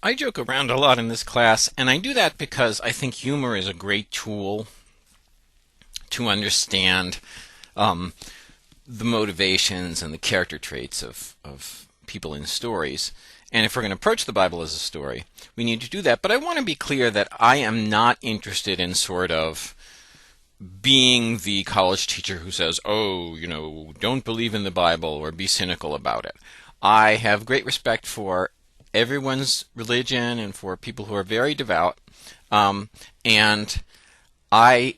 I joke around a lot in this class, and I do that because I think humor is a great tool to understand um, the motivations and the character traits of people in stories. And if we're going to approach the Bible as a story, we need to do that. But I want to be clear that I am not interested in sort of being the college teacher who says, oh, don't believe in the Bible or be cynical about it. I have great respect for everyone's religion and for people who are very devout. And I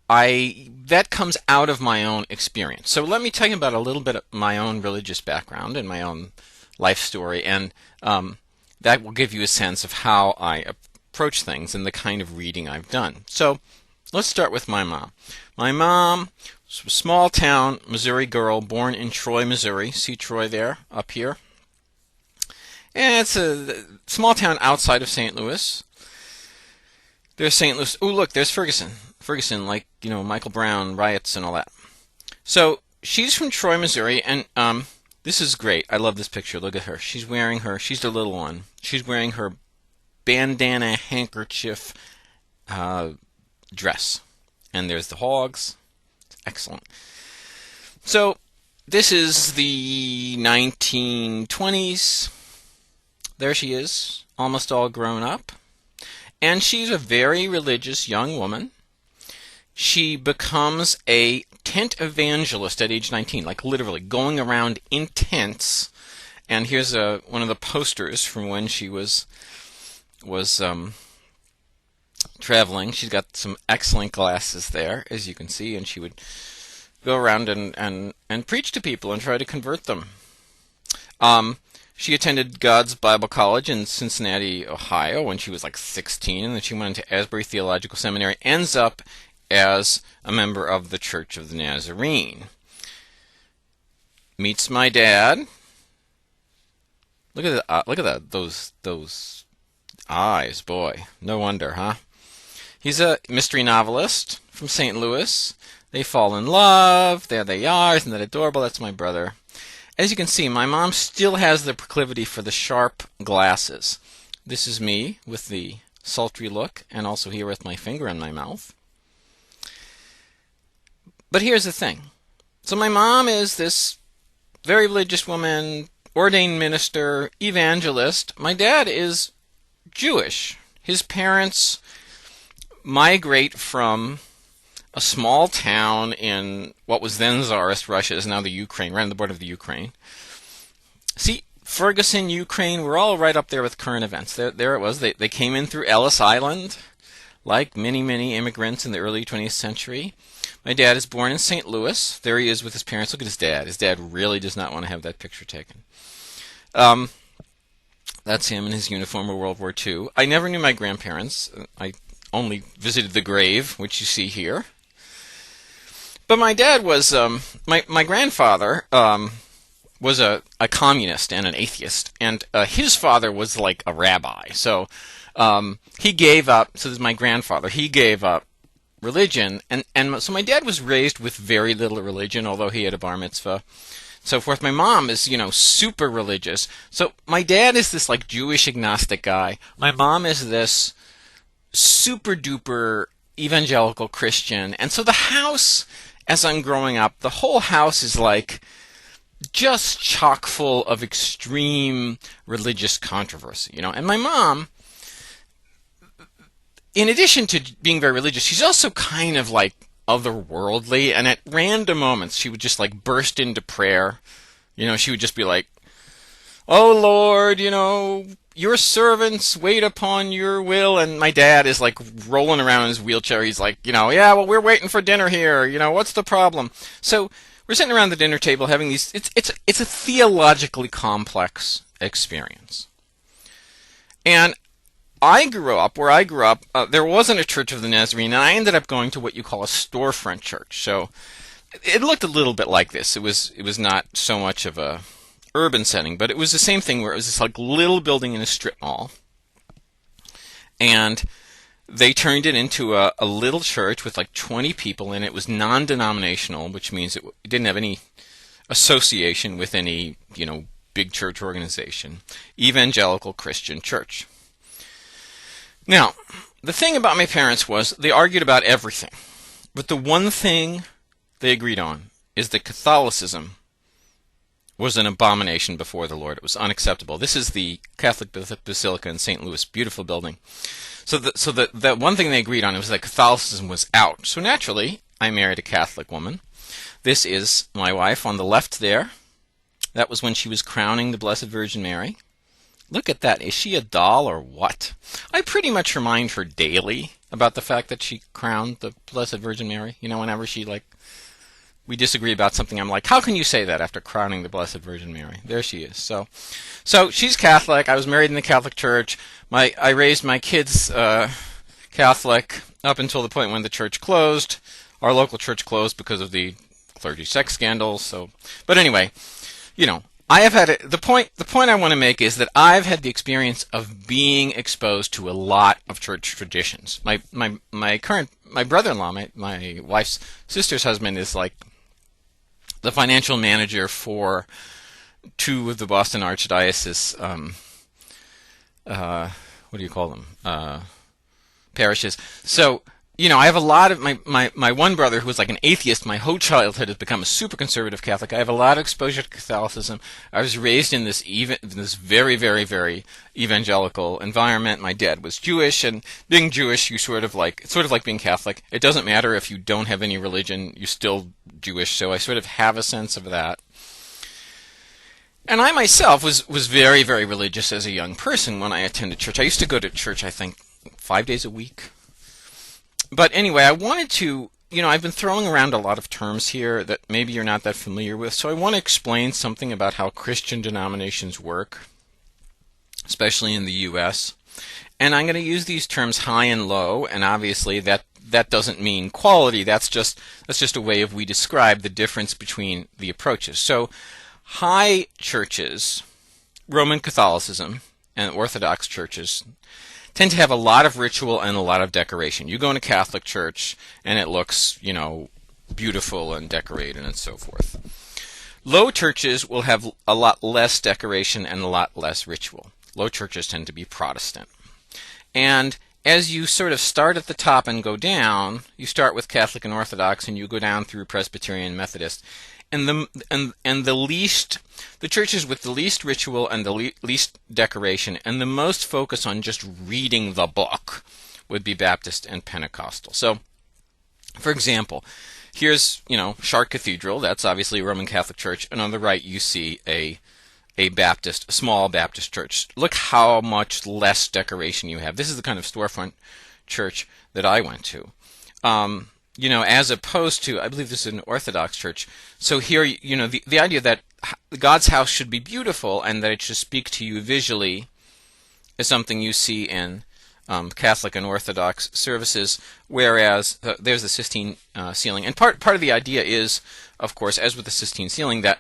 that comes out of my own experience. So let me tell you about a little bit of my own religious background and my own life story, and that will give you a sense of how I approach things and the kind of reading I've done. So let's start with my mom. My mom was a small town Missouri girl born in Troy, Missouri. See Troy there, up here? And it's a small town outside of St. Louis. There's St. Louis. Oh, look, there's Ferguson. Ferguson, like, Michael Brown, riots and all that. So she's from Troy, Missouri, and this is great. I love this picture. Look at her. She's the little one. She's wearing her bandana handkerchief dress. And there's the hogs. Excellent. So this is the 1920s. There she is, almost all grown up. And she's a very religious young woman. She becomes a tent evangelist at age 19, like literally going around in tents. And here's one of the posters from when she was traveling. She's got some excellent glasses there, as you can see, and she would go around and preach to people and try to convert them. She attended God's Bible College in Cincinnati, Ohio, when she was like 16, and then she went into Asbury Theological Seminary, ends up as a member of the Church of the Nazarene. Meets my dad. Look at those eyes, boy. No wonder, huh? He's a mystery novelist from St. Louis. They fall in love. There they are. Isn't that adorable? That's my brother. As you can see, my mom still has the proclivity for the sharp glasses. This is me with the sultry look, and also here with my finger in my mouth. But here's the thing. So my mom is this very religious woman, ordained minister, evangelist. My dad is Jewish. His parents migrate from a small town in what was then Tsarist Russia, is now the Ukraine, right on the border of the Ukraine. See, Ferguson, Ukraine, we're all right up there with current events. There it was. They came in through Ellis Island, like many, many immigrants in the early 20th century. My dad is born in St. Louis. There he is with his parents. Look at his dad. His dad really does not want to have that picture taken. That's him in his uniform of World War II. I never knew my grandparents. I only visited the grave, which you see here. But my dad was, my grandfather was a communist and an atheist, and his father was like a rabbi. So he gave up, so this is my grandfather, he gave up religion, and so my dad was raised with very little religion, although he had a bar mitzvah, so forth. My mom is, super religious. So my dad is this like Jewish agnostic guy. My mom is this super duper evangelical Christian, and so the house, as I'm growing up, the whole house is like just chock full of extreme religious controversy, And my mom, in addition to being very religious, she's also kind of like otherworldly, and at random moments she would just like burst into prayer. She would just be like, "Oh Lord, your servants wait upon your will," and my dad is like rolling around in his wheelchair. He's like, "Yeah, well, we're waiting for dinner here. What's the problem?" So we're sitting around the dinner table having these. It's a theologically complex experience, and where I grew up, there wasn't a Church of the Nazarene, and I ended up going to what you call a storefront church. So it looked a little bit like this. It was not so much of a urban setting, but it was the same thing where it was this like little building in a strip mall, and they turned it into a little church with like 20 people in it. It was non-denominational, which means it didn't have any association with any big church organization, Evangelical Christian Church. Now, the thing about my parents was they argued about everything, but the one thing they agreed on is that Catholicism was an abomination before the Lord. It was unacceptable. This is the Catholic Basilica in St. Louis, beautiful building. So the one thing they agreed on was that Catholicism was out. So naturally, I married a Catholic woman. This is my wife on the left there. That was when she was crowning the Blessed Virgin Mary. Look at that. Is she a doll or what? I pretty much remind her daily about the fact that she crowned the Blessed Virgin Mary. You know, whenever we disagree about something, I'm like, how can you say that after crowning the Blessed Virgin Mary? There she is. So she's Catholic. I was married in the Catholic Church. I raised my kids Catholic up until the point when the church closed. Our local church closed because of the clergy sex scandals. But anyway, you know, I have had the point I want to make is that I've had the experience of being exposed to a lot of church traditions. My brother-in-law, my wife's sister's husband, is like the financial manager for two of the Boston Archdiocese what do you call them? Parishes. So, you know, I have a lot of my one brother who was like an atheist. My whole childhood has become a super conservative Catholic. I have a lot of exposure to Catholicism. I was raised in this very, very, very evangelical environment. My dad was Jewish, and being Jewish, it's sort of like being Catholic. It doesn't matter if you don't have any religion, you're still Jewish. So I sort of have a sense of that. And I myself was very, very religious as a young person when I attended church. I used to go to church, I think, 5 days a week. But anyway, I wanted to, you know, I've been throwing around a lot of terms here that maybe you're not that familiar with, so I want to explain something about how Christian denominations work, especially in the U.S. And I'm going to use these terms high and low, and obviously that doesn't mean quality. That's just a way we describe the difference between the approaches. So high churches, Roman Catholicism, and Orthodox churches tend to have a lot of ritual and a lot of decoration. You go in a Catholic church and it looks, you know, beautiful and decorated and so forth. Low churches will have a lot less decoration and a lot less ritual. Low churches tend to be Protestant. And as you sort of start at the top and go down, you start with Catholic and Orthodox and you go down through Presbyterian and Methodist. And the churches with the least ritual and the least decoration and the most focus on just reading the book would be Baptist and Pentecostal. So, for example, here's, you know, Chartres Cathedral. That's obviously a Roman Catholic church. And on the right, you see a small Baptist church. Look how much less decoration you have. This is the kind of storefront church that I went to. You know, as opposed to, I believe this is an Orthodox church. So here, you know, the idea that God's house should be beautiful and that it should speak to you visually is something you see in Catholic and Orthodox services, whereas there's the Sistine ceiling. And part of the idea is, of course, as with the Sistine ceiling, that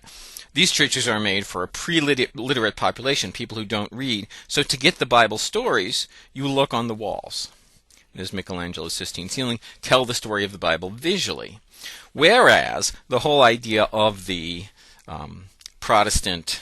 these churches are made for a pre-literate population, people who don't read. So to get the Bible stories, you look on the walls. As Michelangelo's Sistine ceiling, tell the story of the Bible visually. Whereas the whole idea of the Protestant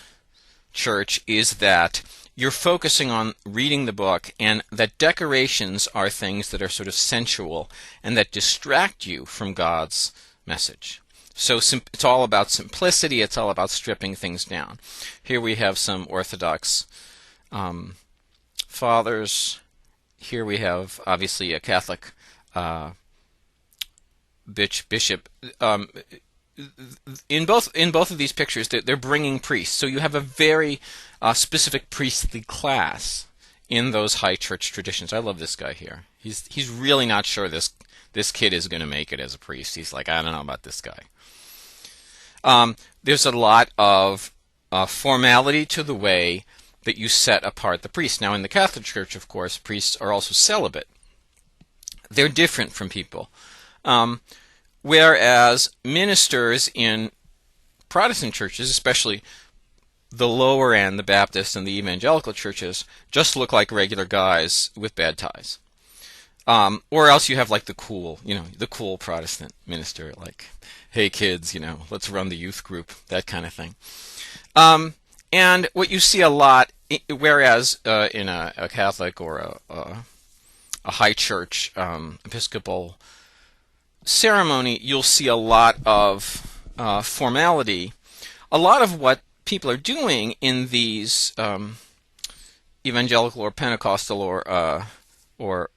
church is that you're focusing on reading the book and that decorations are things that are sort of sensual and that distract you from God's message. So it's all about simplicity, it's all about stripping things down. Here we have some Orthodox fathers. Here we have, obviously, a Catholic bishop. In both of these pictures, they're bringing priests. So you have a very specific priestly class in those high church traditions. I love this guy here. He's really not sure this kid is going to make it as a priest. He's like, I don't know about this guy. There's a lot of formality to the way that you set apart the priest. Now, in the Catholic Church, of course, priests are also celibate. They're different from people. Whereas ministers in Protestant churches, especially the lower end, the Baptist and the evangelical churches, just look like regular guys with bad ties. Or else you have like the cool Protestant minister, like, hey kids, let's run the youth group, that kind of thing. And what you see a lot, whereas in a Catholic or a high church Episcopal ceremony, you'll see a lot of formality. A lot of what people are doing in these evangelical or Pentecostal or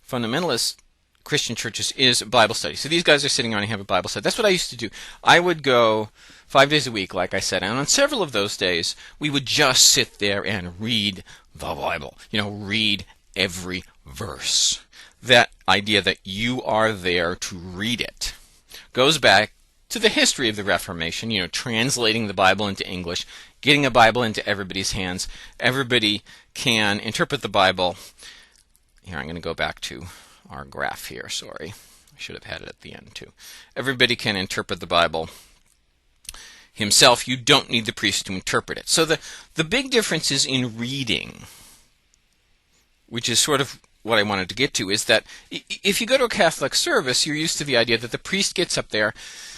fundamentalist Christian churches is Bible study. So these guys are sitting around and have a Bible study. That's what I used to do. I would go 5 days a week, like I said, and on several of those days, we would just sit there and read the Bible. Read every verse. That idea that you are there to read it goes back to the history of the Reformation, translating the Bible into English, getting a Bible into everybody's hands. Everybody can interpret the Bible. Here, I'm going to go back to our graph here. Sorry. I should have had it at the end, too. Everybody can interpret the Bible himself. You don't need the priest to interpret it. So the big difference is in reading, which is sort of what I wanted to get to, is that if you go to a Catholic service, you're used to the idea that the priest gets up there.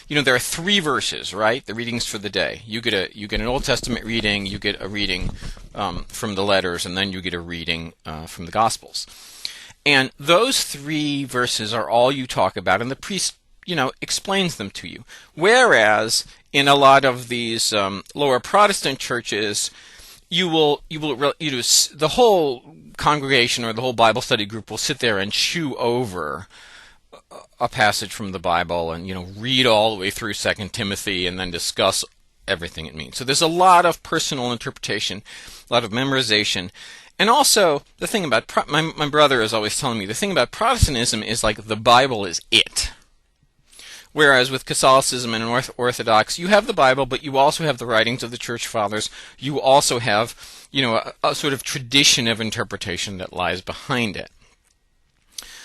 There are 3 verses, right? The readings for the day. You get an Old Testament reading, you get a reading from the letters, and then you get a reading from the Gospels. And those 3 verses are all you talk about, and the priest, explains them to you. Whereas in a lot of these lower Protestant churches, the whole congregation or the whole Bible study group will sit there and chew over a passage from the Bible and read all the way through 2 Timothy and then discuss everything it means. So there's a lot of personal interpretation, a lot of memorization. And also, the thing about my brother is always telling me, the thing about Protestantism is like the Bible is it. Whereas with Catholicism and Orthodox, you have the Bible, but you also have the writings of the Church Fathers. You also have, a sort of tradition of interpretation that lies behind it.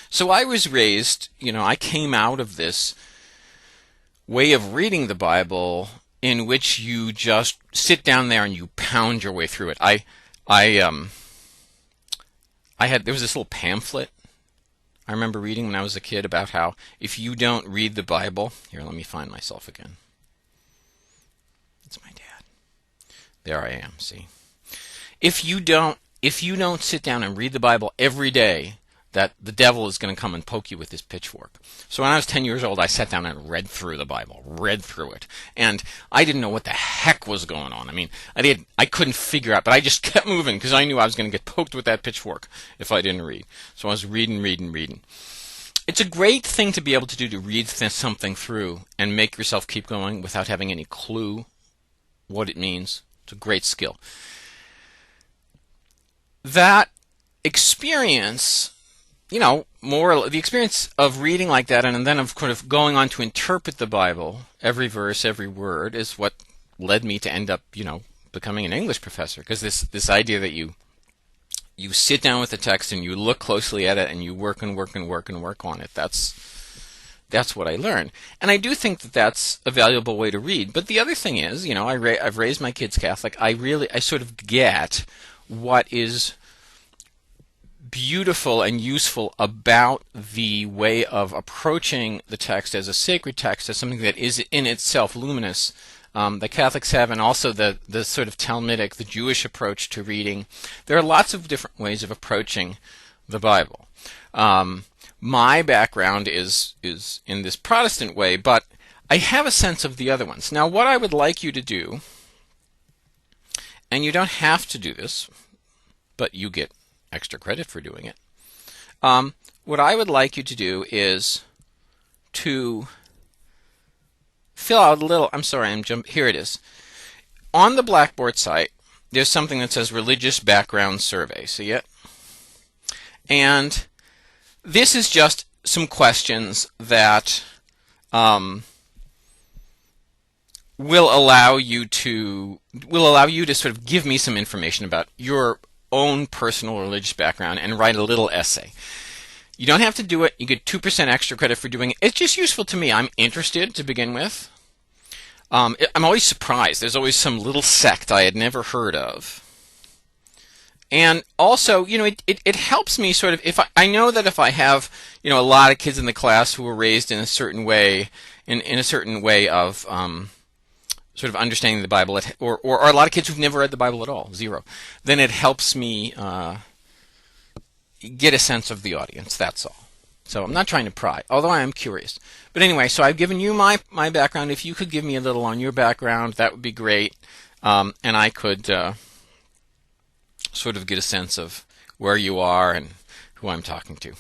So I was raised, I came out of this way of reading the Bible in which you just sit down there and you pound your way through it. There was this little pamphlet I remember reading when I was a kid about how if you don't read the Bible, here, let me find myself again. It's my dad. There I am, see. If you don't sit down and read the Bible every day, that the devil is going to come and poke you with his pitchfork. So when I was 10 years old, I sat down and read through the Bible, read through it. And I didn't know what the heck was going on. I mean, I couldn't figure out, but I just kept moving because I knew I was going to get poked with that pitchfork if I didn't read. So I was reading. It's a great thing to be able to do, to read something through and make yourself keep going without having any clue what it means. It's a great skill. That experience, the experience of reading like that and then of kind of going on to interpret the Bible, every verse, every word, is what led me to end up, becoming an English professor. Because this idea that you sit down with the text and you look closely at it and you work on it, that's what I learned. And I do think that that's a valuable way to read. But the other thing is, I've raised my kids Catholic. I sort of get what is beautiful and useful about the way of approaching the text as a sacred text, as something that is in itself luminous, that Catholics have, and also the sort of Talmudic, the Jewish approach to reading. There are lots of different ways of approaching the Bible. My background is in this Protestant way, but I have a sense of the other ones. Now, what I would like you to do, and you don't have to do this, but you get extra credit for doing it. What I would like you to do is to fill out a little, here it is. On the Blackboard site, there's something that says Religious Background Survey. See it? And this is just some questions that will allow you to sort of give me some information about your own personal religious background and write a little essay. You don't have to do it. You get 2% extra credit for doing it. It's just useful to me. I'm interested to begin with. I'm always surprised. There's always some little sect I had never heard of. And also, it helps me sort of, I know that if I have, a lot of kids in the class who were raised in a certain way, in a certain way of sort of understanding the Bible, or a lot of kids who've never read the Bible at all, zero, then it helps me get a sense of the audience, that's all. So I'm not trying to pry, although I am curious. But anyway, so I've given you my background. If you could give me a little on your background, that would be great. And I could sort of get a sense of where you are and who I'm talking to.